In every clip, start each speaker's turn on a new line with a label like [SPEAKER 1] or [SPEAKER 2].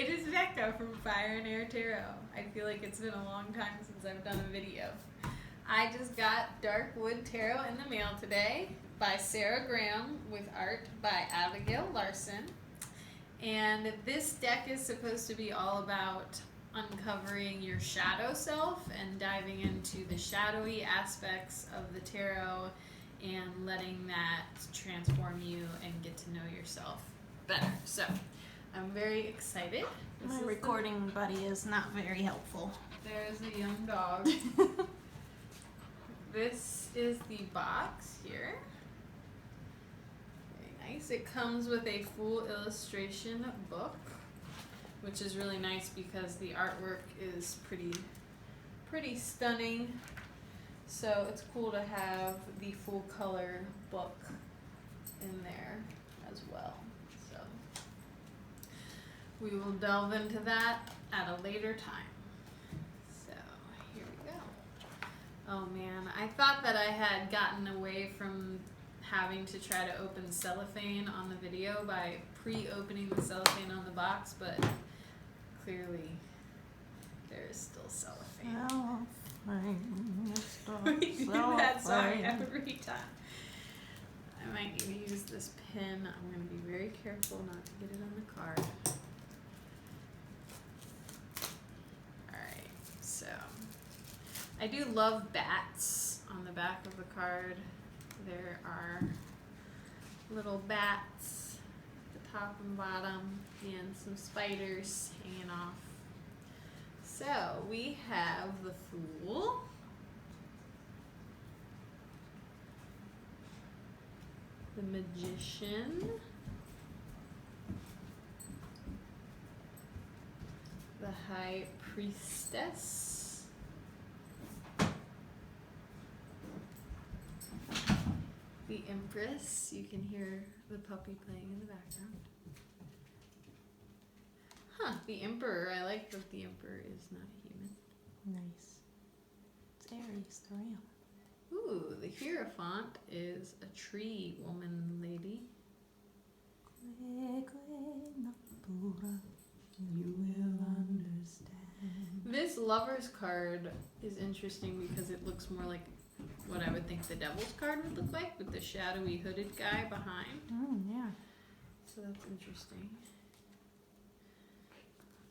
[SPEAKER 1] It is Becca from Fire and Air Tarot. I feel like it's been a long time since I've done a video. I just got Dark Wood Tarot in the mail today by Sarah Graham with art by Abigail Larson. And this deck is supposed to be all about uncovering your shadow self and diving into the shadowy aspects of the tarot and letting that transform you and get to know yourself better. So I'm very excited.
[SPEAKER 2] My recording buddy is not very helpful.
[SPEAKER 1] There's a young dog. This is the box here. Very nice. It comes with a full illustration book, which is really nice because the artwork is pretty stunning. So it's cool to have the full color book in there as well. So we will delve into that at a later time. So here we go. Oh man, I thought that I had gotten away from having to try to open cellophane on the video by pre-opening the cellophane on the box, but clearly there is still cellophane. We do that song every time. I might need to use this pen. I'm going to be very careful not to get it on the card. Alright, so I do love bats on the back of the card. There are little bats at the top and bottom and some spiders hanging off. So we have the Fool, the Magician, the High Priestess, the Empress. You can hear the puppy playing in the background. Huh, the Emperor. I like that the Emperor is not a human.
[SPEAKER 2] Nice. It's Aries, the ram.
[SPEAKER 1] Ooh, the Hierophant is a tree woman lady.
[SPEAKER 2] You will understand.
[SPEAKER 1] This Lover's card is interesting because it looks more like what I would think the Devil's card would look like, with the shadowy hooded guy behind.
[SPEAKER 2] Yeah.
[SPEAKER 1] So that's interesting.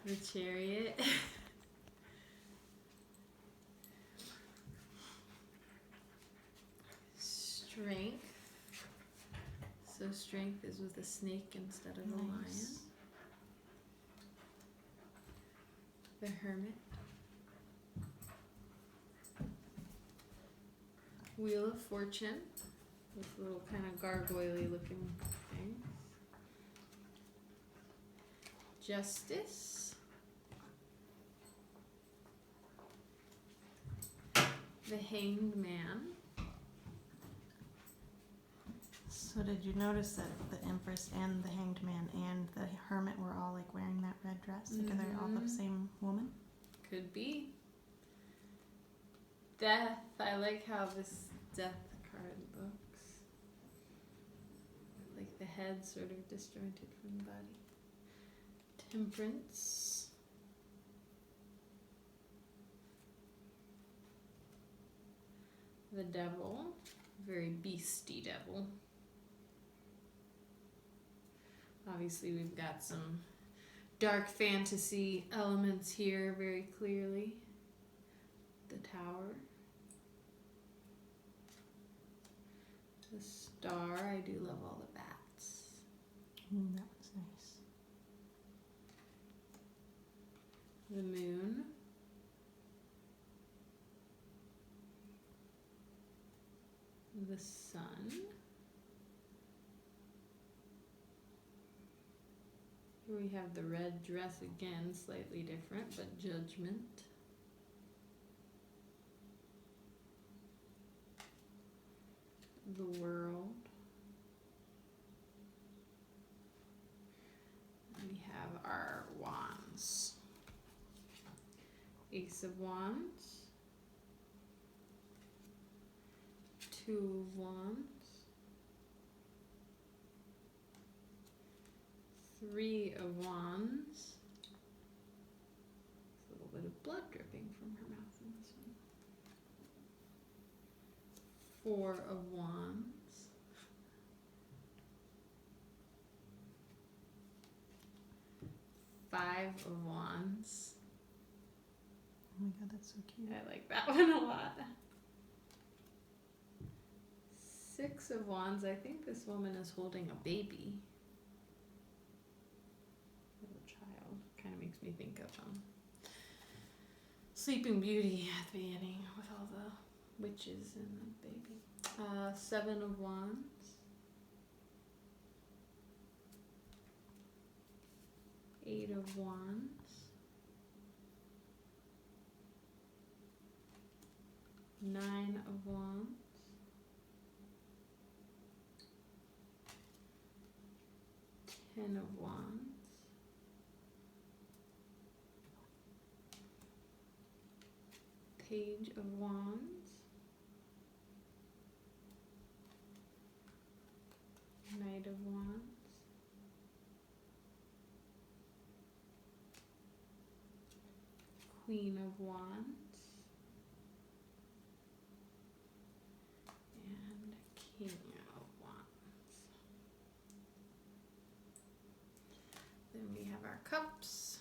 [SPEAKER 1] The Chariot. Strength. So strength is with a snake instead of a lion. The Hermit. Wheel of Fortune with little kind of gargoyle-y looking things. Justice. The Hanged Man.
[SPEAKER 2] So did you notice that the Empress and the Hanged Man and the Hermit were all like wearing that red dress? Like, are they all the same woman?
[SPEAKER 1] Could be. Death. I like how this death card looks. Like the head sort of disjointed from the body. Temperance. The Devil. Very beastie devil. Obviously we've got some dark fantasy elements here very clearly. The Tower. The Star. I do love all the bats.
[SPEAKER 2] That was nice.
[SPEAKER 1] The Moon. The Sun. Here we have the red dress again, slightly different, but Judgment. The World. And we have our wands. Ace of Wands. Two of Wands. Three of Wands. bit of blood dripping from her mouth in this one. 4 of Wands. 5 of Wands.
[SPEAKER 2] Oh my god, that's so cute.
[SPEAKER 1] I like that one a lot. 6 of Wands. I think this woman is holding a baby. Little child. Kind of makes me think of Sleeping Beauty at the beginning with all the witches and the baby. 7 of Wands. 8 of Wands. 9 of Wands. 10 of Wands. 8 of Wands. Knight of Wands. Queen of Wands. And King of Wands. Then we have our cups.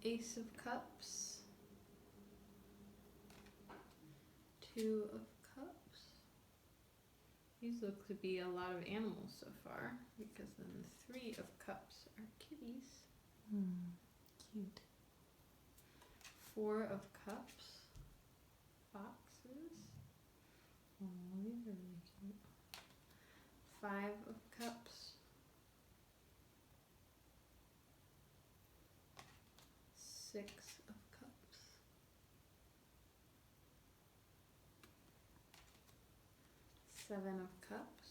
[SPEAKER 1] Ace of Cups. 2 of Cups. These look to be a lot of animals so far, because then the 3 of Cups are kitties.
[SPEAKER 2] Cute.
[SPEAKER 1] 4 of Cups. Foxes. Oh, these are really cute. 5 of Cups. 6 of Cups. 7 of Cups.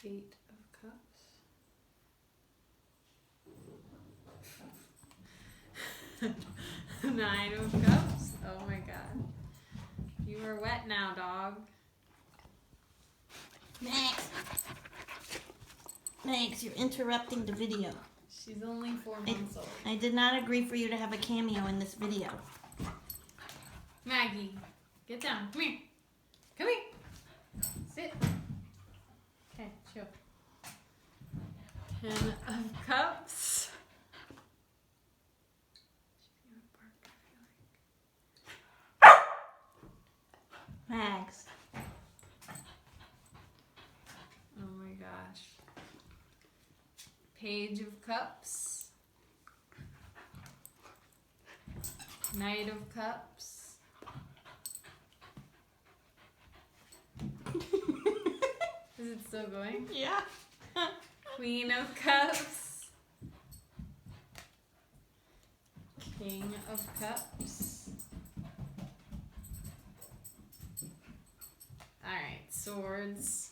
[SPEAKER 1] 8 of Cups. 9 of Cups. Oh my god. You are wet now, dog.
[SPEAKER 2] Max! Max, you're interrupting the video.
[SPEAKER 1] She's only 4 months old.
[SPEAKER 2] I did not agree for you to have a cameo in this video.
[SPEAKER 1] Maggie, get down. Come here. Come here. Sit. Okay, chill. 10 of Cups. She's gonna bark, I feel like.
[SPEAKER 2] Max.
[SPEAKER 1] Oh my gosh. Page of Cups. Knight of Cups. Is it still going?
[SPEAKER 2] Yeah.
[SPEAKER 1] Queen of Cups. King of Cups. Alright, swords.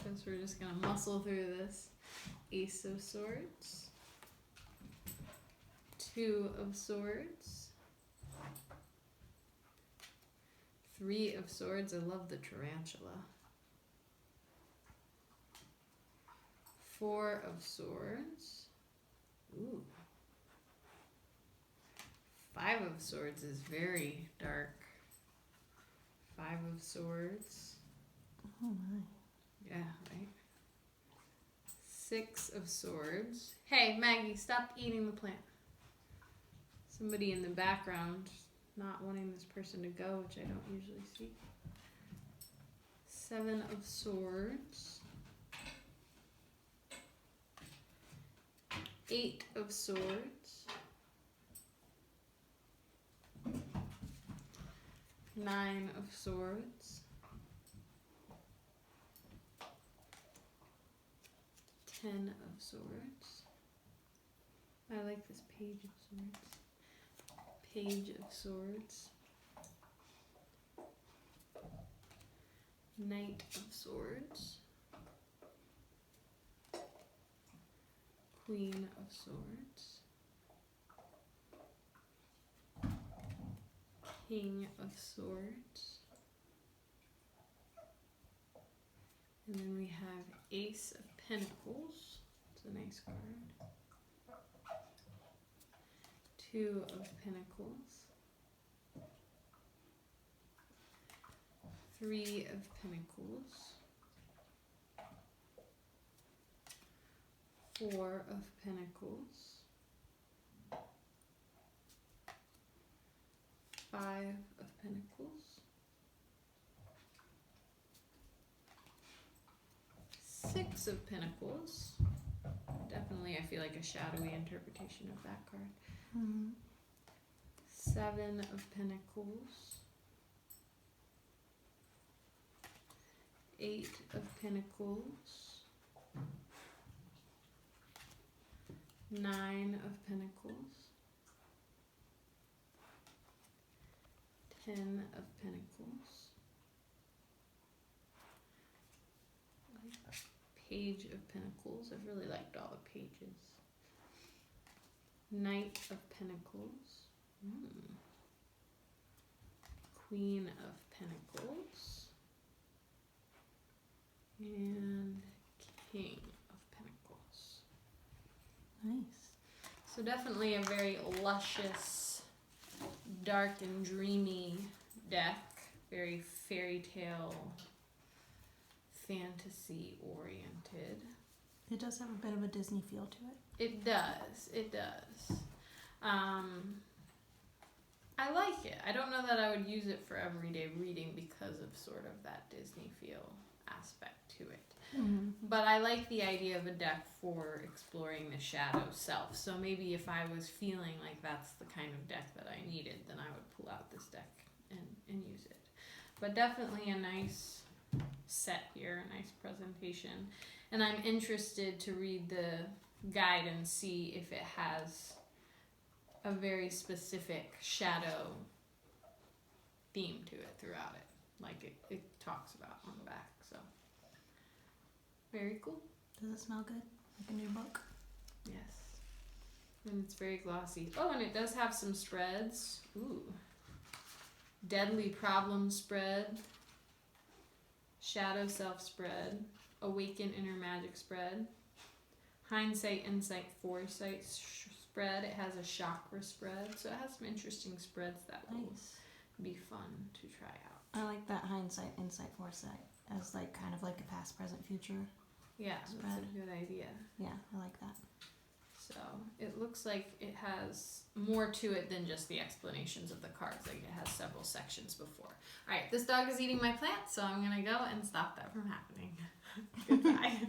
[SPEAKER 1] Guess we're just gonna muscle through this. Ace of Swords. 2 of Swords. 3 of Swords. I love the tarantula. 4 of Swords. Ooh. 5 of Swords is very dark. 5 of Swords.
[SPEAKER 2] Oh my.
[SPEAKER 1] Yeah, right? 6 of Swords. Hey, Maggie, stop eating the plant. Somebody in the background not wanting this person to go, which I don't usually see. 7 of Swords. 8 of Swords. 9 of Swords. 10 of Swords. I like this Page of Swords. Page of Swords. Knight of Swords. Queen of Swords. King of Swords. And then we have Ace of Pentacles. It's a nice card. 2 of Pentacles. 3 of Pentacles. 4 of Pentacles. 5 of Pentacles. 6 of Pentacles. Definitely, I feel like a shadowy interpretation of that card. 7 of Pentacles. 8 of Pentacles. 9 of Pentacles. 10 of Pentacles. Page of Pentacles. I've really liked all the pages. Knight of Pentacles. Queen of Pentacles. And King of Pentacles.
[SPEAKER 2] Nice.
[SPEAKER 1] So definitely a very luscious, dark and dreamy deck. Very fairy tale, fantasy oriented.
[SPEAKER 2] It does have a bit of a Disney feel to it.
[SPEAKER 1] It does. It does. I like it. I don't know that I would use it for everyday reading because of sort of that Disney feel aspect to it. But I like the idea of a deck for exploring the shadow self. So maybe if I was feeling like that's the kind of deck that I needed, then I would pull out this deck and use it. But definitely a nice set here, a nice presentation. And I'm interested to read the guide and see if it has a very specific shadow theme to it throughout it, like it talks about on the back. So very cool.
[SPEAKER 2] Does it smell good? Like a new book?
[SPEAKER 1] Yes. And it's very glossy. Oh, and it does have some spreads. Ooh. Deadly Problem spread. Shadow Self spread. Awaken Inner Magic spread. Hindsight, Insight, Foresight spread. It has a chakra spread. So it has some interesting spreads that will be fun to try out.
[SPEAKER 2] I like that Hindsight, Insight, Foresight as like kind of like a past, present, future.
[SPEAKER 1] Yeah,
[SPEAKER 2] spread.
[SPEAKER 1] that's a good idea.
[SPEAKER 2] Yeah, I like that.
[SPEAKER 1] So it looks like it has more to it than just the explanations of the cards. Like it has several sections before. All right, this dog is eating my plant, so I'm gonna go and stop that from happening. Goodbye.